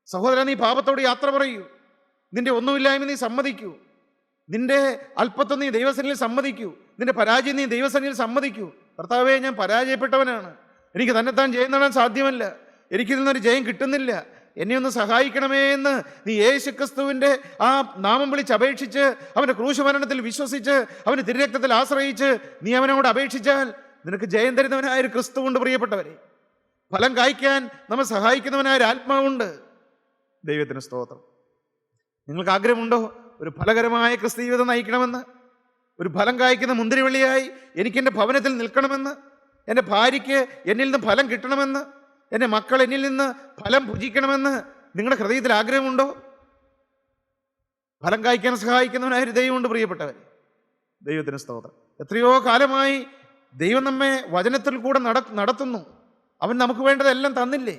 സഹോദരൻ, നീ പാപത്തോട് യാത്ര പറയൂ. നിന്റെ ഒന്നുമില്ലായ്മ നീ സമ്മതിക്കൂ. നിന്റെ അല്പത്വം നീ ദൈവസന്നിധിയിൽ സമ്മതിക്കൂ. നിന്റെ പരാജയം നീ ദൈവസന്നിധിയിൽ സമ്മതിക്കൂ. കർത്താവേ, ഞാൻ പരാജയപ്പെട്ടവനാണ്, എനിക്ക് തന്നെത്താൻ ജയം നേടാൻ സാധ്യമല്ല, എനിക്കിൽ നിന്നൊരു ജയം കിട്ടുന്നില്ല, എന്നെ ഒന്ന് സഹായിക്കണമേ എന്ന് നീ യേശു ക്രിസ്തുവിൻ്റെ ആ നാമം വിളിച്ച് അപേക്ഷിച്ച്, അവൻ്റെ ക്രൂശുമരണത്തിൽ വിശ്വസിച്ച്, അവൻ്റെ തിരുരക്തത്തിൽ ആശ്രയിച്ച് നീ അവനോട് അപേക്ഷിച്ചാൽ നിനക്ക് ജയം തരുന്നവനായൊരു ക്രിസ്തുവുണ്ട്. പ്രിയപ്പെട്ടവരെ, ഫലം കായ്ക്കാൻ നമ്മെ സഹായിക്കുന്നവനായൊരു ആത്മാവുണ്ട്. ദൈവത്തിന് സ്തോത്രം. നിങ്ങൾക്ക് ആഗ്രഹമുണ്ടോ ഒരു ഫലകരമായ ക്രിസ്തു ജീവിതം നയിക്കണമെന്ന്? ഒരു ഫലം കായ്ക്കുന്ന മുന്തിരിവള്ളിയായി എനിക്കെൻ്റെ ഭവനത്തിൽ നിൽക്കണമെന്ന്? എൻ്റെ ഭാര്യയ്ക്ക് എന്നിൽ നിന്ന് ഫലം കിട്ടണമെന്ന്? എൻ്റെ മക്കൾ എന്നിൽ നിന്ന് ഫലം ഭുജിക്കണമെന്ന് നിങ്ങളുടെ ഹൃദയത്തിൽ ആഗ്രഹമുണ്ടോ? ഫലം കായ്ക്കാൻ സഹായിക്കുന്നവനായൊരു ദൈവമുണ്ട് പ്രിയപ്പെട്ടവർ. ദൈവത്തിന് സ്തോത്രം. എത്രയോ കാലമായി ദൈവം നമ്മെ വചനത്തിൽ കൂടെ നടത്തുന്നു. അവൻ നമുക്ക് വേണ്ടതെല്ലാം തന്നില്ലേ?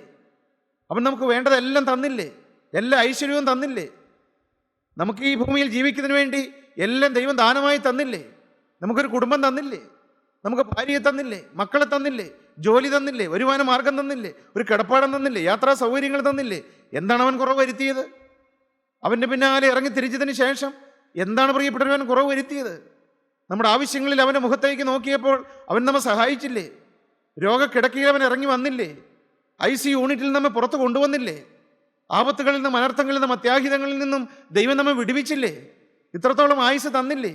അവൻ നമുക്ക് വേണ്ടതെല്ലാം തന്നില്ലേ? എല്ലാ ഐശ്വര്യവും തന്നില്ലേ? നമുക്ക് ഈ ഭൂമിയിൽ ജീവിക്കുന്നതിന് വേണ്ടി എല്ലാം ദൈവം ദാനമായി തന്നില്ലേ? നമുക്കൊരു കുടുംബം തന്നില്ലേ? നമുക്ക് ഭാര്യയെ തന്നില്ലേ? മക്കളെ തന്നില്ലേ? ജോലി തന്നില്ലേ, വരുമാന മാർഗം തന്നില്ലേ, ഒരു കിടപ്പാടം തന്നില്ലേ, യാത്രാ സൗകര്യങ്ങൾ തന്നില്ലേ? എന്താണ് അവൻ കുറവ് വരുത്തിയത്? അവൻ്റെ പിന്നാലെ ഇറങ്ങി തിരിച്ചതിന് ശേഷം എന്താണ് പ്രിയപ്പെട്ടവൻ കുറവ് വരുത്തിയത്? നമ്മുടെ ആവശ്യങ്ങളിൽ അവൻ്റെ മുഖത്തേക്ക് നോക്കിയപ്പോൾ അവൻ നമ്മെ സഹായിച്ചില്ലേ? രോഗക്കിടക്കയിൽ അവൻ ഇറങ്ങി വന്നില്ലേ? IC യൂണിറ്റിൽ നമ്മെ പുറത്ത് കൊണ്ടുവന്നില്ലേ? ആപത്തുകളിൽ നിന്നും അനർത്ഥങ്ങളിൽ നിന്നും അത്യാഹിതങ്ങളിൽ നിന്നും ദൈവം നമ്മെ വിടുവിച്ചില്ലേ? ഇത്രത്തോളം ആയുസ് തന്നില്ലേ?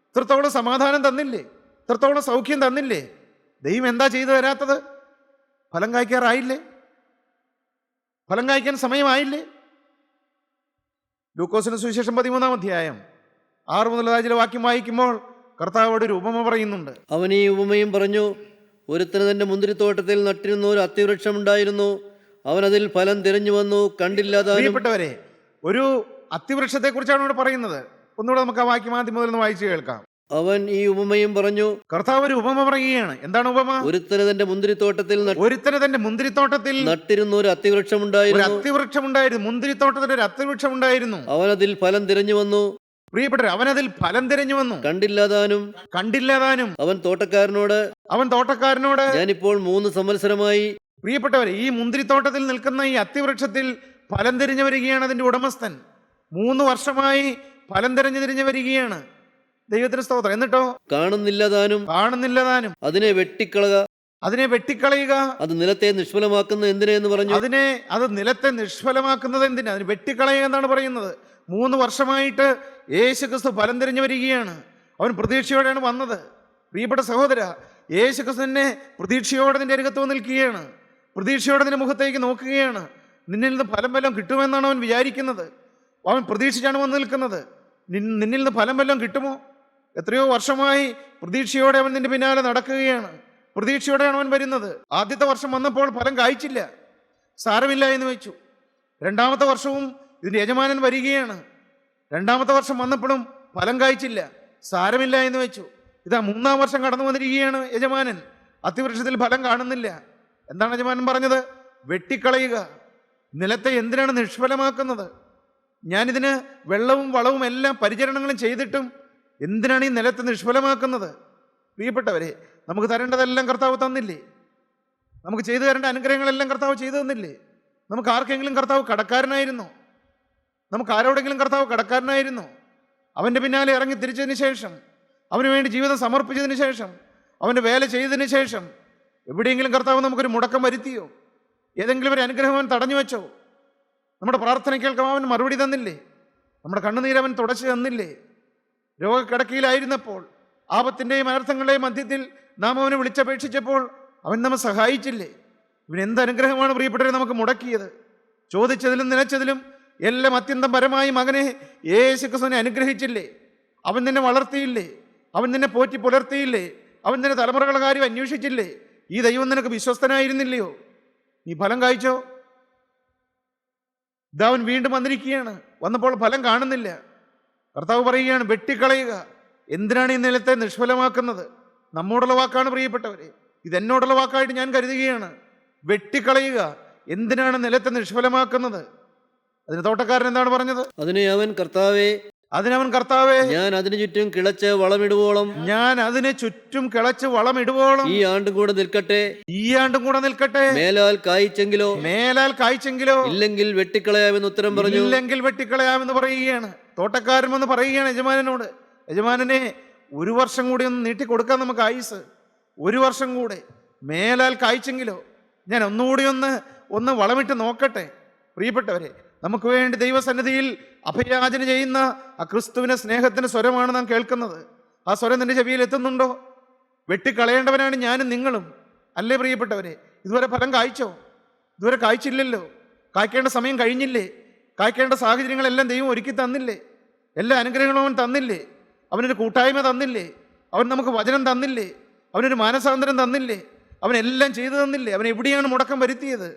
ഇത്രത്തോളം സമാധാനം തന്നില്ലേ? ഇത്രത്തോളം സൗഖ്യം തന്നില്ലേ? ദൈവം എന്താ ചെയ്തു തരാത്തത്? ഫലം കായ്ക്കാറായില്ലേ? ഫലം കായ്ക്കാൻ സമയമായില്ലേ? ലൂക്കോസിന് സുവിശേഷം 13-ാം അധ്യായം 6 മുതൽ ചില വാക്യം വായിക്കുമ്പോൾ കർത്താവോട് ഒരു ഉപമ പറയുന്നുണ്ട്. അവൻ ഈ ഉപമയും പറഞ്ഞു. ഒരുത്തന് തന്റെ മുന്തിരിത്തോട്ടത്തിൽ നട്ടിരുന്ന ഒരു അത്തിവൃക്ഷമുണ്ടായിരുന്നു. അവൻ അതിൽ ഫലം തിരഞ്ഞു വന്നു, കണ്ടില്ലാതാനും. പ്രിയപ്പെട്ടവരെ, ഒരു അത്തിവൃക്ഷത്തെ കുറിച്ചാണ് ഇവിടെ പറയുന്നത്. ഒന്നുകൂടെ നമുക്ക് ആ വാക്യം ആദ്യം മുതൽ വായിച്ചു കേൾക്കാം. അവൻ ഈ ഉപമയും പറഞ്ഞു. കർത്താവ് ഒരു ഉപമ പറയുകയാണ്. എന്താണ് ഉപമ? ഒരുത്തന് തന്റെ മുന്തിരിത്തോട്ടത്തിൽ നട്ടിരുന്ന ഒരു അത്തിവൃക്ഷമുണ്ടായിരുന്നു. മുന്തിരിത്തോട്ടത്തിൽ ഒരു അത്തിവൃക്ഷമുണ്ടായിരുന്നു. അവൻ അതിൽ ഫലം തിരഞ്ഞു വന്നു. പ്രിയപ്പെട്ടവരെ, അവൻ അതിൽ ഫലം തിരഞ്ഞു വന്നു, കണ്ടില്ലാതാനും. അവൻ തോട്ടക്കാരനോട് ഞാനിപ്പോൾ 3 സംവത്സരമായി. പ്രിയപ്പെട്ടവരെ, ഈ മുന്തിരിത്തോട്ടത്തിൽ നിൽക്കുന്ന ഈ അത്തിവൃക്ഷത്തിൽ ഫലം തിരിഞ്ഞു വരികയാണ് അതിന്റെ ഉടമസ്ഥൻ. 3 വർഷമായി ഫലം തിരിഞ്ഞു വരികയാണ്. ദൈവത്തിന് സ്തോത്രം. എന്നിട്ടോ കാണുന്നില്ലതാനും. അതിനെ വെട്ടിക്കളയുക. അത് നിലത്തെ നിഷ്ഫലമാക്കുന്നത് എന്തിനെന്ന് പറഞ്ഞു. അത് നിലത്തെ നിഷ്ഫലമാക്കുന്നത് എന്തിനാ? അതിന് വെട്ടിക്കളയുക എന്നാണ് പറയുന്നത്. 3 വർഷമായിട്ട് യേശുക്രിസ്തു ഫലം തിരിഞ്ഞു വരികയാണ്. അവൻ പ്രതീക്ഷയോടെയാണ് വന്നത്. പ്രിയപ്പെട്ട സഹോദര, യേശുക്രിസ്തുവിനെ പ്രതീക്ഷയോടെ നിന്റെ അരികത്ത് നിൽക്കുകയാണ്. പ്രതീക്ഷയോടെ നിന്റെ മുഖത്തേക്ക് നോക്കുകയാണ്. നിന്നിൽ നിന്ന് ഫലം വല്ലതും കിട്ടുമെന്നാണ് അവൻ വിചാരിക്കുന്നത്. അവൻ പ്രതീക്ഷിച്ചാണ് വന്ന് നിൽക്കുന്നത്. നിന്നിൽ നിന്ന് ഫലം വല്ലതും കിട്ടുമോ? എത്രയോ വർഷമായി പ്രതീക്ഷയോടെ അവൻ നിന്റെ പിന്നാലെ നടക്കുകയാണ്. പ്രതീക്ഷയോടെയാണ് അവൻ വരുന്നത്. ആദ്യത്തെ വർഷം വന്നപ്പോൾ ഫലം കായ്ച്ചില്ല, സാരമില്ല എന്ന് വെച്ചു. 2ാമത്തെ വർഷവും ഇതിൻ്റെ യജമാനൻ വരികയാണ്. 2ാമത്തെ വർഷം വന്നപ്പോഴും ഫലം കായ്ച്ചില്ല, സാരമില്ല എന്ന് വെച്ചു. ഇതാ 3-ാം വർഷം കടന്നു വന്നിരിക്കുകയാണ് യജമാനൻ. അത്തിവൃക്ഷത്തിൽ ഫലം കാണുന്നില്ല. എന്താണ് യജമാനൻ പറഞ്ഞത്? വെട്ടിക്കളയുക. നിലത്തെ എന്തിനാണ് നിഷ്ഫലമാക്കുന്നത്? ഞാനിതിന് വെള്ളവും വളവും എല്ലാം പരിചരണങ്ങളും ചെയ്തിട്ടും എന്തിനാണ് ഈ നിലത്തെ നിഷ്ഫലമാക്കുന്നത്? പ്രിയപ്പെട്ടവരെ, നമുക്ക് തരേണ്ടതെല്ലാം കർത്താവ് തന്നില്ലേ? നമുക്ക് ചെയ്തു തരേണ്ട അനുഗ്രഹങ്ങളെല്ലാം കർത്താവ് ചെയ്തു തന്നില്ലേ? നമുക്ക് ആർക്കെങ്കിലും കർത്താവ് കടക്കാരനായിരുന്നോ? നമുക്ക് ആരോടെങ്കിലും കർത്താവ് കടക്കാരനായിരുന്നോ? അവൻ്റെ പിന്നാലെ ഇറങ്ങി തിരിച്ചതിന് ശേഷം, അവന് വേണ്ടി ജീവിതം സമർപ്പിച്ചതിന് ശേഷം, അവൻ്റെ വേല ചെയ്തതിന് ശേഷം എവിടെയെങ്കിലും കർത്താവ് നമുക്കൊരു മുടക്കം വരുത്തിയോ? ഏതെങ്കിലും ഒരു അനുഗ്രഹം അവൻ തടഞ്ഞു വെച്ചോ? നമ്മുടെ പ്രാർത്ഥന കേൾക്കാൻ അവൻ മറുപടി തന്നില്ലേ? നമ്മുടെ കണ്ണുനീരവൻ തുടച്ചു തന്നില്ലേ? രോഗക്കിടക്കയിലായിരുന്നപ്പോൾ, ആപത്തിൻ്റെയും അനർത്ഥങ്ങളുടെയും മധ്യത്തിൽ നാം അവനെ വിളിച്ചപേക്ഷിച്ചപ്പോൾ അവൻ നമ്മെ സഹായിച്ചില്ലേ? ഇവൻ എന്ത് അനുഗ്രഹമാണ് പ്രിയപ്പെട്ടവരെ നമുക്ക് മുടക്കിയത്? ചോദിച്ചതിലും നിലച്ചതിലും എല്ലാം അത്യന്തം പരമായി മകനെ യേശുക്രിസ്തുവിനെ അനുഗ്രഹിച്ചില്ലേ? അവൻ നിന്നെ വളർത്തിയില്ലേ? അവൻ നിന്നെ പോറ്റി പുലർത്തിയില്ലേ? അവൻ നിന്നെ തലമുറകളുടെ കാര്യം അന്വേഷിച്ചില്ലേ? ഈ ദൈവം നിനക്ക് വിശ്വസ്തനായിരുന്നില്ലയോ? നീ ഫലം കായ്ച്ചോ? ഇതവൻ വീണ്ടും വന്നിരിക്കുകയാണ്. വന്നപ്പോൾ ഫലം കാണുന്നില്ല. കർത്താവ് പറയുകയാണ്, വെട്ടിക്കളയുക. എന്തിനാണ് ഈ നിലത്തെ നിഷ്ഫലമാക്കുന്നത്? നമ്മോടുള്ള വാക്കാണ് പ്രിയപ്പെട്ടവരെ, ഇതെന്നോടുള്ള വാക്കായിട്ട് ഞാൻ കരുതുകയാണ്. വെട്ടിക്കളയുക. എന്തിനാണ് നിലത്തെ നിഷ്ഫലമാക്കുന്നത്? അതിന് തോട്ടക്കാരൻ എന്താണ് പറഞ്ഞത്? അതിനവൻ കർത്താവേ, ഞാൻ അതിന് ചുറ്റും കിളച്ച് വളമിടുവോളം ഈ ആണ്ടും കൂടെ നിൽക്കട്ടെ. മേലാൽ കായ്ച്ചെങ്കിലോ ഇല്ലെങ്കിൽ വെട്ടിക്കളയാമെന്ന് ഉത്തരം പറഞ്ഞു. വെട്ടിക്കളയാമെന്ന് പറയുകയാണ്. തോട്ടക്കാരൻ വന്ന് പറയുകയാണ് യജമാനനോട്, യജമാനനെ 1 വർഷം കൂടി ഒന്ന് നീട്ടിക്കൊടുക്കാൻ നമുക്ക് ആയുസ്. 1 വർഷം കൂടെ മേലാൽ കായ്ച്ചെങ്കിലോ, ഞാൻ ഒന്നുകൂടി ഒന്ന് വളമിട്ട് നോക്കട്ടെ. പ്രിയപ്പെട്ടവരെ, നമുക്ക് വേണ്ടി ദൈവസന്നിധിയിൽ അഭയാചന ചെയ്യുന്ന ആ ക്രിസ്തുവിൻ്റെ സ്നേഹത്തിൻ്റെ സ്വരമാണ് നാം കേൾക്കുന്നത്. ആ സ്വരം നിന്റെ ചെവിയിൽ എത്തുന്നുണ്ടോ? വെട്ടിക്കളയേണ്ടവനാണ് ഞാനും നിങ്ങളും, അല്ലേ പ്രിയപ്പെട്ടവരെ? ഇതുവരെ ഫലം കായ്ച്ചോ? ഇതുവരെ കായ്ച്ചില്ലല്ലോ. കായ്ക്കേണ്ട സമയം കഴിഞ്ഞില്ലേ? കായ്ക്കേണ്ട സാഹചര്യങ്ങളെല്ലാം ദൈവം ഒരുക്കി തന്നില്ലേ? എല്ലാ അനുഗ്രഹങ്ങളും അവൻ തന്നില്ലേ? അവനൊരു കൂട്ടായ്മ തന്നില്ലേ? അവൻ നമുക്ക് വചനം തന്നില്ലേ? അവനൊരു മാനസാന്തരം തന്നില്ലേ? അവനെല്ലാം ചെയ്തു തന്നില്ലേ? അവൻ എവിടെയാണ് മുടക്കം വരുത്തിയത്?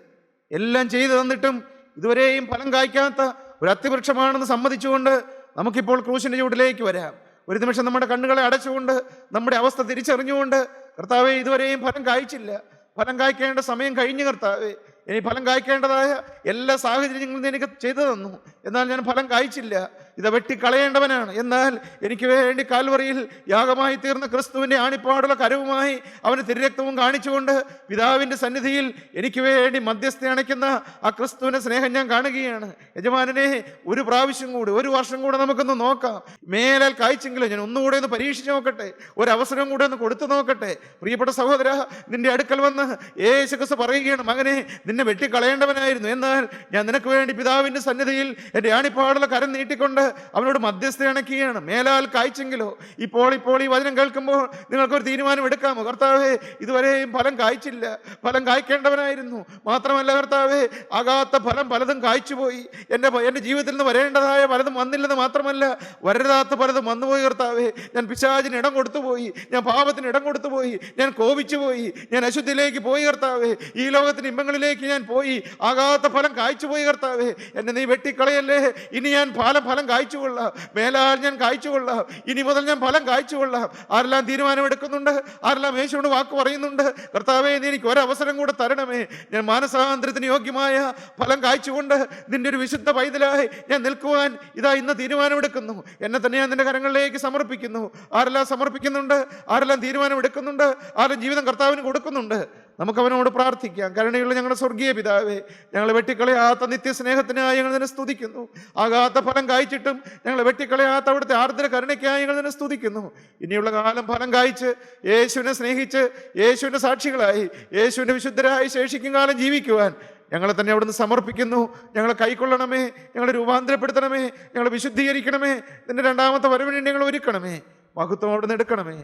എല്ലാം ചെയ്തു തന്നിട്ടും ഇതുവരെയും ഫലം കായ്ക്കാത്ത ഒരു അത്തിവൃക്ഷമാണെന്ന് സമ്മതിച്ചുകൊണ്ട് നമുക്കിപ്പോൾ ക്രൂശിൻ്റെ ചൂടിലേക്ക് വരാം. ഒരു നിമിഷം നമ്മുടെ കണ്ണുകളെ അടച്ചുകൊണ്ട് നമ്മുടെ അവസ്ഥ തിരിച്ചറിഞ്ഞുകൊണ്ട്, കർത്താവേ, ഇതുവരെയും ഫലം കായ്ച്ചില്ല, ഫലം കായ്ക്കേണ്ട സമയം കഴിഞ്ഞു കർത്താവേ, ഇനി ഫലം കായ്ക്കേണ്ടതായ എല്ലാ സാഹചര്യങ്ങളും എനിക്ക് ചെയ്തു തന്നു, എന്നാൽ ഞാൻ ഫലം കായ്ച്ചില്ല. ഇത് വെട്ടിക്കളയേണ്ടവനാണ്. എന്നാൽ എനിക്ക് വേണ്ടി കാൽവറിയിൽ യാഗമായി തീർന്ന ക്രിസ്തുവിൻ്റെ ആണിപ്പാടുള്ള കരവുമായി അവന് തിരുരക്തവും കാണിച്ചുകൊണ്ട് പിതാവിൻ്റെ സന്നിധിയിൽ എനിക്ക് വേണ്ടി മധ്യസ്ഥ അണയ്ക്കുന്ന ആ ക്രിസ്തുവിൻ്റെ സ്നേഹം ഞാൻ കാണുകയാണ്. യജമാനനെ, ഒരു പ്രാവശ്യം കൂടി, ഒരു വർഷം കൂടെ നമുക്കൊന്ന് നോക്കാം. മേലാൽ കായ്ച്ചെങ്കിലും ഞാൻ ഒന്നുകൂടെ ഒന്ന് പരീക്ഷിച്ച് നോക്കട്ടെ, ഒരവസരം കൂടെ ഒന്ന് കൊടുത്തു നോക്കട്ടെ. പ്രിയപ്പെട്ട സഹോദര, നിന്റെ അടുക്കൽ വന്ന് യേശു ക്രിസ്തു പറയുകയാണ്, മകനെ, നിന്നെ വെട്ടിക്കളയേണ്ടവനായിരുന്നു, എന്നാൽ ഞാൻ നിനക്ക് വേണ്ടി പിതാവിൻ്റെ സന്നിധിയിൽ എൻ്റെ ആണിപ്പാടുള്ള കരം നീട്ടിക്കൊണ്ട് അവനോട് മധ്യസ്ഥ അണയ്ക്കുകയാണ്. മേലാൽ കായ്ച്ചെങ്കിലോ. ഇപ്പോൾ ഈ വചനം കേൾക്കുമ്പോൾ നിങ്ങൾക്കൊരു തീരുമാനം എടുക്കാമോ? കർത്താവേ, ഇതുവരെയും ഫലം കായ്ച്ചില്ല, ഫലം കായ്ക്കേണ്ടവനായിരുന്നു. മാത്രമല്ല കർത്താവേ, ആകാത്ത ഫലം പലതും കായ്ച്ചുപോയി. എൻ്റെ ജീവിതത്തിൽ നിന്ന് വരേണ്ടതായ പലതും വന്നില്ലെന്ന് മാത്രമല്ല, വരരുതാത്ത പലതും വന്നുപോയി കർത്താവേ. ഞാൻ പിശാചിന് ഇടം കൊടുത്തുപോയി, ഞാൻ പാപത്തിന് ഇടം കൊടുത്തുപോയി, ഞാൻ കോപിച്ചു പോയി, ഞാൻ അശുദ്ധിയിലേക്ക് പോയി കർത്താവേ. ഈ ലോകത്തിന് ഇമ്പങ്ങളിലേക്ക് ഞാൻ പോയി, ആകാത്ത ഫലം കായ്ച്ചുപോയി കർത്താവേ. എന്നെ നീ വെട്ടിക്കളയല്ലേ. ഇനി ഞാൻ ഫലം കായ്ച്ചുകൊള്ളാം, മേലാൽ ഞാൻ കായ്ച്ചുകൊള്ളാം, ഇനി മുതൽ ഞാൻ ഫലം കായ്ച്ചുകൊള്ളാം. ആരെല്ലാം തീരുമാനമെടുക്കുന്നുണ്ട്, ആരെല്ലാം യേശുവിനോട് വാക്ക് പറയുന്നുണ്ട്, കർത്താവേ, നീ എനിക്ക് ഒരവസരം കൂടെ തരണമേ, ഞാൻ മാനസാന്തരത്തിന് യോഗ്യമായ ഫലം കായ്ച്ചുകൊണ്ട് നിന്റെ ഒരു വിശുദ്ധ പൈതലായി ഞാൻ നിൽക്കുവാൻ ഇതാ ഇന്ന് തീരുമാനമെടുക്കുന്നു. എന്നെ തന്നെ ഞാൻ നിന്റെ കരങ്ങളിലേക്ക് സമർപ്പിക്കുന്നു. ആരെല്ലാം സമർപ്പിക്കുന്നുണ്ട്, ആരെല്ലാം തീരുമാനമെടുക്കുന്നുണ്ട്, ആരും ജീവിതം കർത്താവിന് കൊടുക്കുന്നുണ്ട്, നമുക്കവനോട് പ്രാർത്ഥിക്കാം. കരുണയുള്ള ഞങ്ങളുടെ സ്വർഗീയ പിതാവേ, ഞങ്ങളെ വെട്ടിക്കളയാത്ത നിത്യസ്നേഹത്തിനായി ഞങ്ങൾ നിന്നെ സ്തുതിക്കുന്നു. ആകാത്ത ഫലം കായ്ച്ചിട്ടും ഞങ്ങളെ വെട്ടിക്കളയാത്ത അവിടുത്തെ ആർദ്ര കരുണയ്ക്കായി ഞങ്ങൾ നിന്നെ സ്തുതിക്കുന്നു. ഇനിയുള്ള കാലം ഫലം കായ്ച്ച് യേശുവിനെ സ്നേഹിച്ച് യേശുവിൻ്റെ സാക്ഷികളായി യേശുവിൻ്റെ വിശുദ്ധരായി ശേഷിക്കും കാലം ജീവിക്കുവാൻ ഞങ്ങളെ തന്നെ അവിടുന്ന് സമർപ്പിക്കുന്നു. ഞങ്ങളെ കൈക്കൊള്ളണമേ, ഞങ്ങളെ രൂപാന്തരപ്പെടുത്തണമേ, ഞങ്ങളെ വിശുദ്ധീകരിക്കണമേ, നിന്റെ രണ്ടാമത്തെ വരവിന് ഞങ്ങൾ ഒരുക്കണമേ. മഹത്വം അവിടുന്ന് എടുക്കണമേ,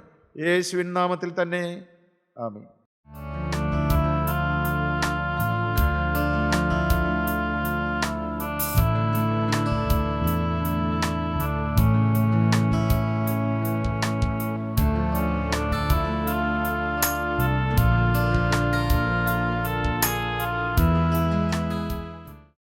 യേശുവിൻ നാമത്തിൽ തന്നെ. ആമേൻ.